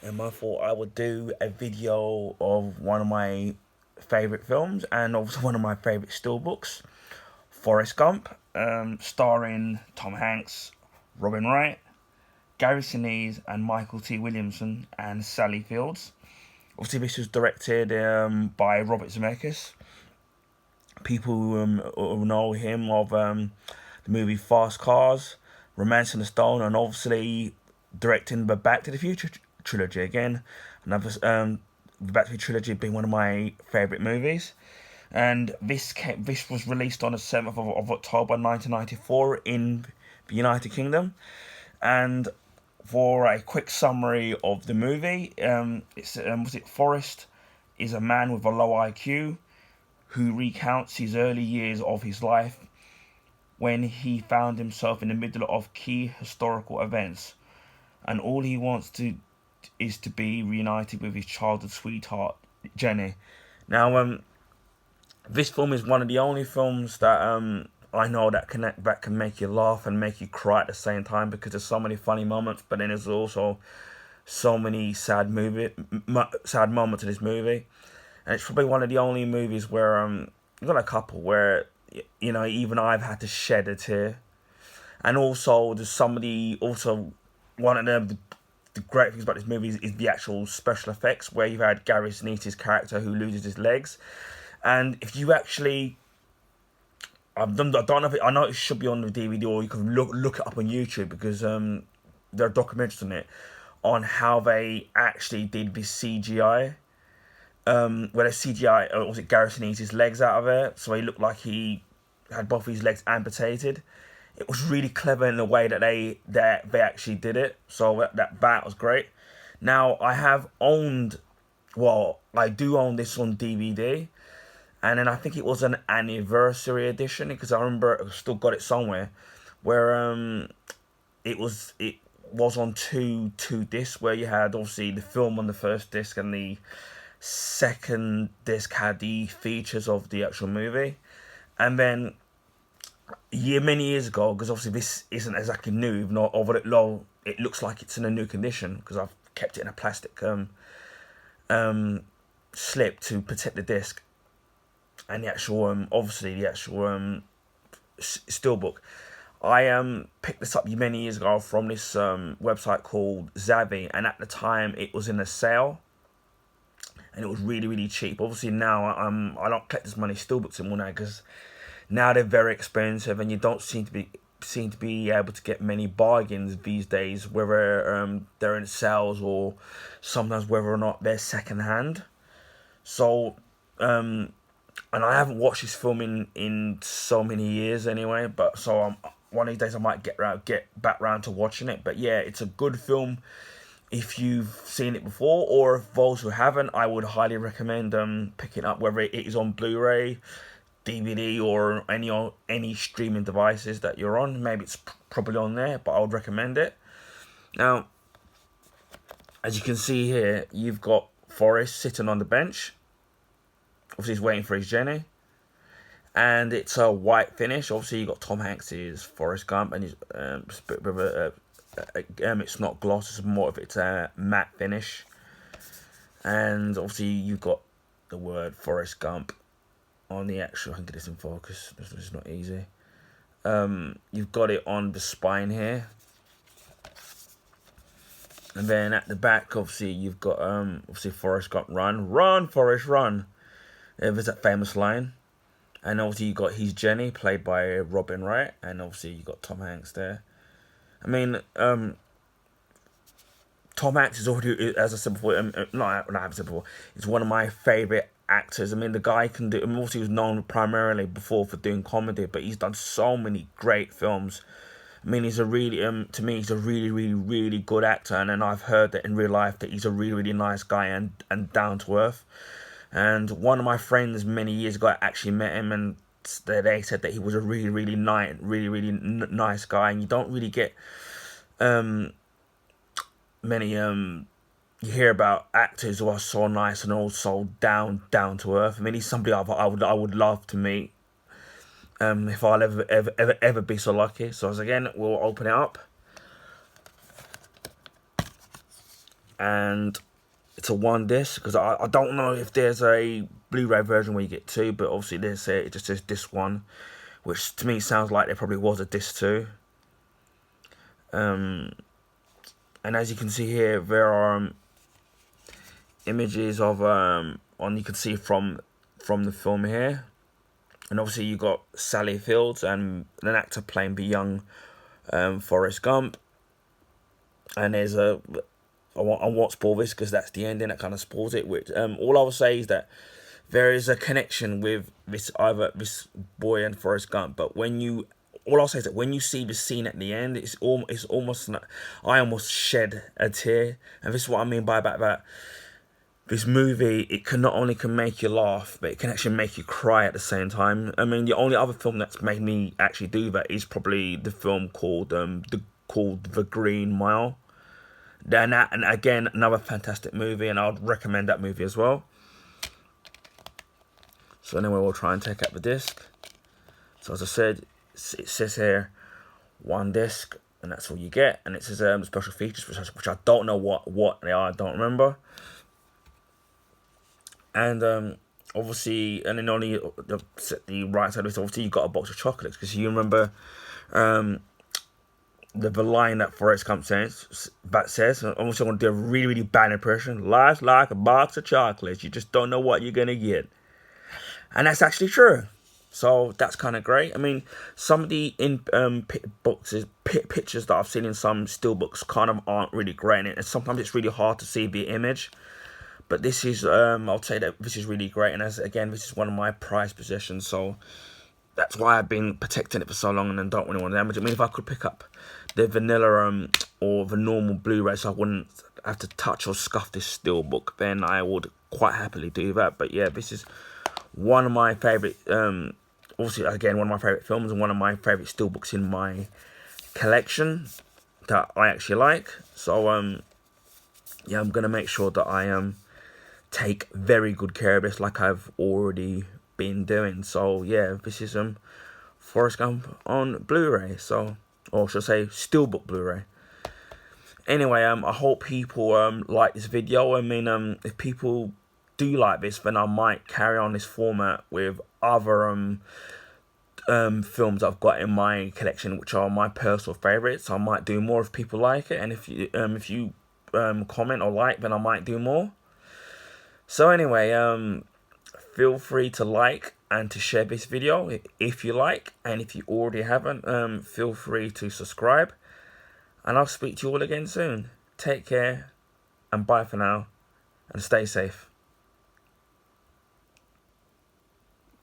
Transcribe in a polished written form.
and I thought I would do a video of one of my favourite films and also one of my favourite steelbooks, Forrest Gump, starring Tom Hanks, Robin Wright, Gary Sinise and Michael T. Williamson and Sally Fields. Obviously, this was directed by Robert Zemeckis. People who know him of the movie Fast Cars, Romancing the Stone, and obviously directing the Back to the Future trilogy again. Another the Back to the Future trilogy being one of my favourite movies. And this was released on the 7th of October 1994 in the United Kingdom. And for a quick summary of the movie, Forrest is a man with a low IQ who recounts his early years of his life when he found himself in the middle of key historical events, and all he wants is to be reunited with his childhood sweetheart Jenny. Now, this film is one of the only films that I know that can make you laugh and make you cry at the same time, because there's so many funny moments, but then there's also so many sad moments in this movie. And it's probably one of the only movies where I've got a couple where even I've had to shed a tear. And also there's one of the great things about this movie is the actual special effects, where you've had Gary Sinise's character who loses his legs. And if you actually, I don't know I know it should be on the DVD, or you can look it up on YouTube, because there are documentaries on it on how they actually did this CGI. Where the CGI, or was it Gary Sinise's legs out of it, so he looked like he had both his legs amputated. It was really clever in the way that they actually did it. So that was great. Now I do own this on DVD, and then I think it was an anniversary edition, because I remember I still got it somewhere, where it was on two discs, where you had obviously the film on the first disc, and the second disc had the features of the actual movie. And then many years ago, because obviously this isn't exactly new, even though it looks like it's in a new condition, because I've kept it in a plastic slip to protect the disc and the actual steelbook. I picked this up many years ago from this website called Zavvi, and at the time it was in a sale, and it was really, really cheap. Obviously now I don't collect as many steelbooks anymore now, because now they're very expensive, and you don't seem to be able to get many bargains these days, whether they're in sales or sometimes whether or not they're second hand. So and I haven't watched this film in so many years anyway, but so one of these days I might get back round to watching it. But yeah, it's a good film if you've seen it before, or if those who haven't, I would highly recommend picking up, whether it is on Blu Ray, DVD, or any streaming devices that you're on. Maybe it's probably on there, but I would recommend it. Now, as you can see here, you've got Forrest sitting on the bench. Obviously, he's waiting for his Jenny, and it's a white finish. Obviously, you got Tom Hanks' Forrest Gump, and he's it's not gloss; it's more of a matte finish. And obviously, you've got the word Forrest Gump on the actual. I can get this in focus. This is not easy. You've got it on the spine here, and then at the back, obviously, you've got Forrest Gump, run, Forrest, run. There's that famous line, and obviously you got his Jenny, played by Robin Wright, and obviously you got Tom Hanks there. I mean, Tom Hanks is already, as I said before, it's one of my favourite actors. I mean, the guy can do. I mean, obviously, he was known primarily before for doing comedy, but he's done so many great films. I mean, he's a really, to me, he's a really, really, really good actor, and then I've heard that in real life that he's a really, really nice guy and down to earth. And one of my friends many years ago actually met him, and they said that he was a really, really nice guy, and you don't really get many you hear about actors who are so nice and also down to earth. I mean, he's somebody I would love to meet if I'll ever be so lucky. So again, we'll open it up. and it's a one disc, because I don't know if there's a Blu-ray version where you get two, but obviously it just says disc one, which to me sounds like there probably was a disc two. And as you can see here, there are images of you can see from the film here, and obviously you got Sally Fields and an actor playing the young Forrest Gump. And there's I won't spoil this because that's the ending that kind of spoils it. Which all I will say is that there is a connection with this boy and Forrest Gump. But all I'll say is that when you see the scene at the end, it's almost like, I almost shed a tear. And this is what I mean by that. This movie, it can not only make you laugh, but it can actually make you cry at the same time. I mean, the only other film that's made me actually do that is probably the film called The Green Mile. And again, another fantastic movie, and I'd recommend that movie as well. So anyway, we'll try and take out the disc. So as I said, it says here, one disc, and that's all you get. And it says special features, which I don't know what they are, I don't remember. And obviously, and then only the right side of this, obviously you got a box of chocolates, because you remember the line that Forrest Gump says, I'm also going to do a really, really bad impression. Life's like a box of chocolates. You just don't know what you're going to get. And that's actually true. So that's kind of great. I mean, some of the pictures that I've seen in some steelbooks kind of aren't really great. And sometimes it's really hard to see the image. But this is, I'll say that this is really great. And this is one of my prized possessions. So that's why I've been protecting it for so long and don't really want to damage it. I mean, if I could pick up the vanilla or the normal Blu-ray, so I wouldn't have to touch or scuff this steelbook, then I would quite happily do that. But yeah, this is one of my favourite, obviously, again, one of my favourite films and one of my favourite steelbooks in my collection that I actually like. So, yeah, I'm going to make sure that I take very good care of this, like I've already been doing. So yeah, this is Forrest Gump on Blu-ray, so, or should I say steelbook Blu-ray. Anyway, I hope people like this video. I mean, if people do like this, then I might carry on this format with other films I've got in my collection, which are my personal favorites. I might do more if people like it, and if you comment or like, then I might do more. So anyway, feel free to like and to share this video if you like, and if you already haven't, feel free to subscribe, and I'll speak to you all again soon. Take care, and bye for now, and stay safe.